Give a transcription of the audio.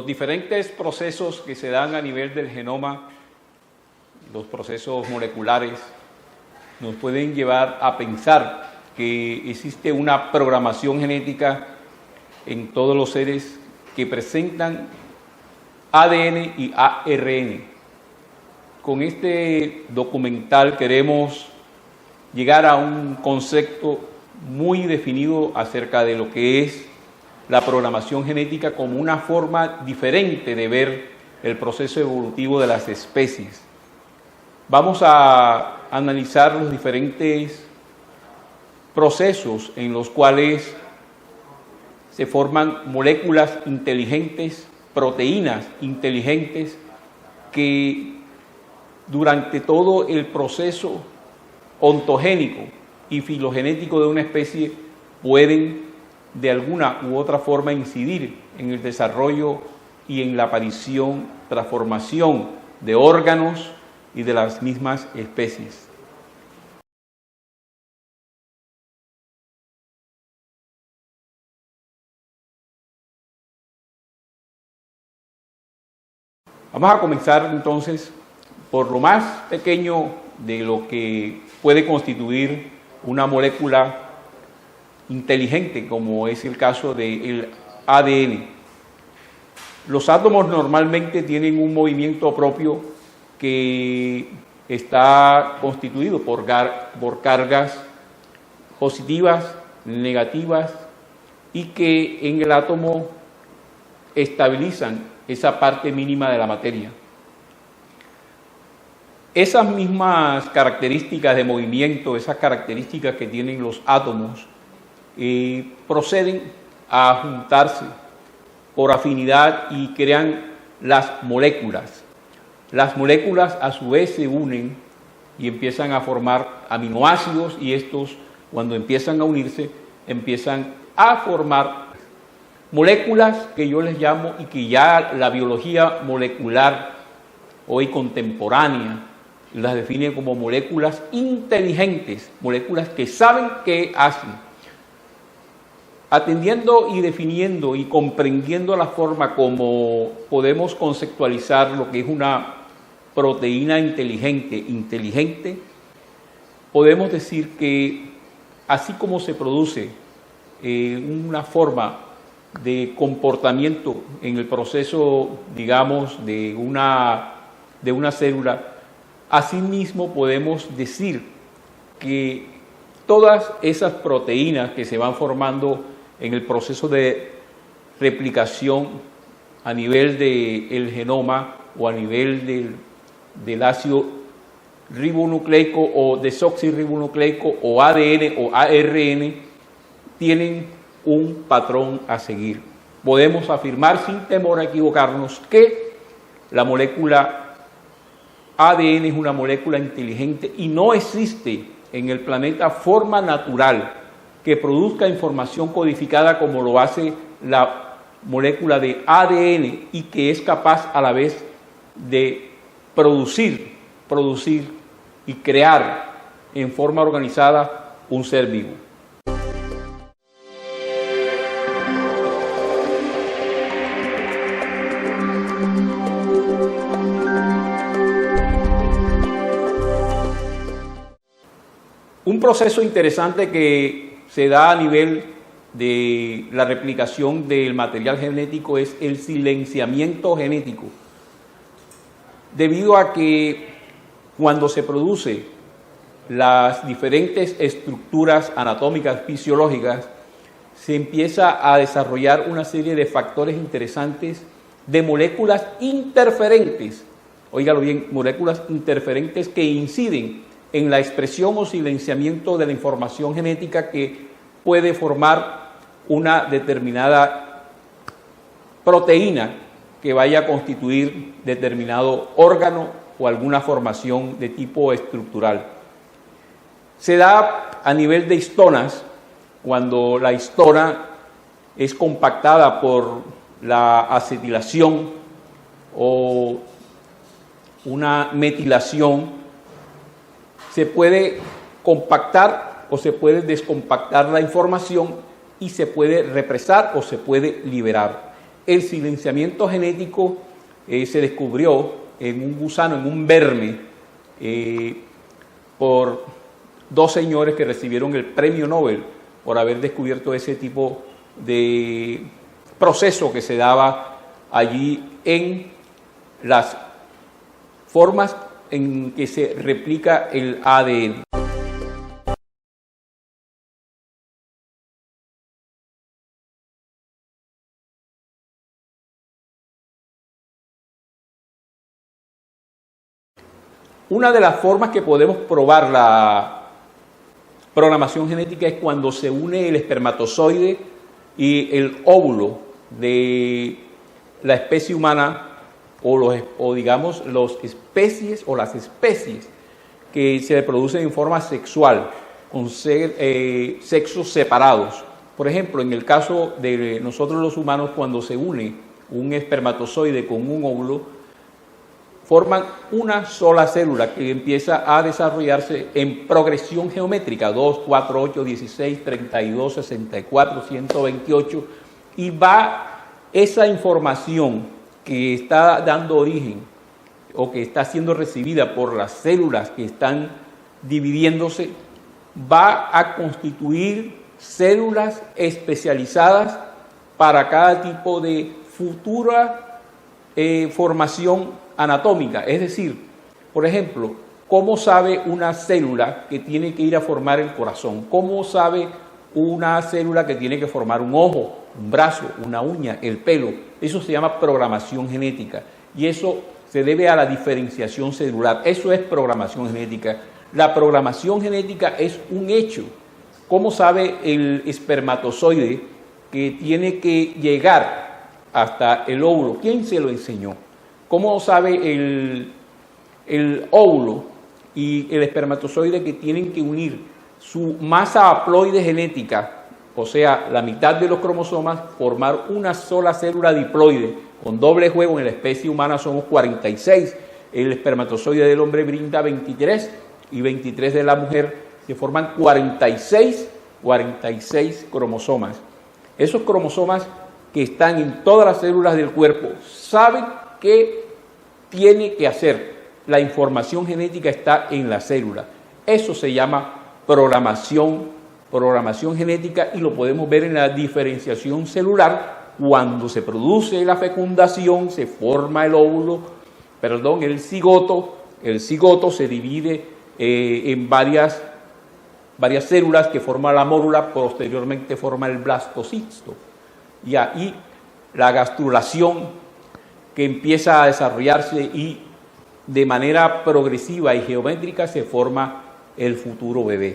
diferentes procesos que se dan a nivel del genoma, los procesos moleculares, nos pueden llevar a pensar que existe una programación genética en todos los seres que presentan ADN y ARN. Con este documental queremos llegar a un concepto muy definido acerca de lo que es la programación genética como una forma diferente de ver el proceso evolutivo de las especies. Vamos a analizar los diferentes procesos en los cuales se forman moléculas inteligentes, proteínas inteligentes, que durante todo el proceso ontogénico y filogenético de una especie pueden de alguna u otra forma incidir en el desarrollo y en la aparición, transformación de órganos y de las mismas especies. Vamos a comenzar entonces por lo más pequeño de lo que puede constituir una molécula inteligente, como es el caso del ADN. Los átomos normalmente tienen un movimiento propio que está constituido por cargas positivas, negativas, y que en el átomo estabilizan esa parte mínima de la materia. Esas mismas características de movimiento, esas características que tienen los átomos, proceden a juntarse por afinidad y crean las moléculas. Las moléculas a su vez se unen y empiezan a formar aminoácidos, y estos, cuando empiezan a unirse, empiezan a formar moléculas que yo les llamo, y que ya la biología molecular hoy contemporánea las define como moléculas inteligentes, moléculas que saben qué hacen. Atendiendo y definiendo y comprendiendo la forma como podemos conceptualizar lo que es una proteína inteligente, podemos decir que así como se produce una forma de comportamiento en el proceso, digamos, de una célula, asimismo podemos decir que todas esas proteínas que se van formando en el proceso de replicación a nivel del genoma o a nivel del ácido ribonucleico o desoxirribonucleico o ADN o ARN, tienen un patrón a seguir. Podemos afirmar sin temor a equivocarnos que la molécula ADN es una molécula inteligente y no existe en el planeta forma natural que produzca información codificada como lo hace la molécula de ADN, y que es capaz a la vez de producir y crear en forma organizada un ser vivo. Un proceso interesante que se da a nivel de la replicación del material genético es el silenciamiento genético, debido a que cuando se produce las diferentes estructuras anatómicas fisiológicas, se empieza a desarrollar una serie de factores interesantes de moléculas interferentes, óigalo bien, moléculas interferentes que inciden en la expresión o silenciamiento de la información genética que puede formar una determinada proteína que vaya a constituir determinado órgano o alguna formación de tipo estructural. Se da a nivel de histonas, cuando la histona es compactada por la acetilación o una metilación. Se puede compactar o se puede descompactar la información y se puede represar o se puede liberar. el silenciamiento genético se descubrió en un gusano, en un verme, por dos señores que recibieron el premio Nobel por haber descubierto ese tipo de proceso que se daba allí en las formas en que se replica el ADN. Una de las formas que podemos probar la programación genética es cuando se une el espermatozoide y el óvulo de la especie humana o digamos las especies que se reproducen en forma sexual con sexos separados. Por ejemplo, en el caso de nosotros los humanos, cuando se une un espermatozoide con un óvulo, forman una sola célula que empieza a desarrollarse en progresión geométrica, 2, 4, 8, 16, 32, 64, 128, y va esa información que está dando origen o que está siendo recibida por las células que están dividiéndose, va a constituir células especializadas para cada tipo de futura formación anatómica. Es decir, por ejemplo, ¿cómo sabe una célula que tiene que ir a formar el corazón? ¿Cómo sabe una célula que tiene que formar un ojo, un brazo, una uña, el pelo? Eso se llama programación genética y eso se debe a la diferenciación celular. Eso es programación genética. La programación genética es un hecho. ¿Cómo sabe el espermatozoide que tiene que llegar hasta el óvulo? ¿Quién se lo enseñó? ¿Cómo sabe el óvulo y el espermatozoide que tienen que unir su masa haploide genética, o sea, la mitad de los cromosomas, formar una sola célula diploide con doble juego? En la especie humana somos 46, el espermatozoide del hombre brinda 23 y 23 de la mujer, se forman 46 cromosomas. Esos cromosomas que están en todas las células del cuerpo saben qué tiene que hacer. La información genética está en la célula. Eso se llama programación genética y lo podemos ver en la diferenciación celular. Cuando se produce la fecundación, se forma el cigoto. El cigoto se divide en varias células que forman la mórula, posteriormente forma el blastocisto. Y ahí la gastrulación que empieza a desarrollarse y de manera progresiva y geométrica se forma el futuro bebé.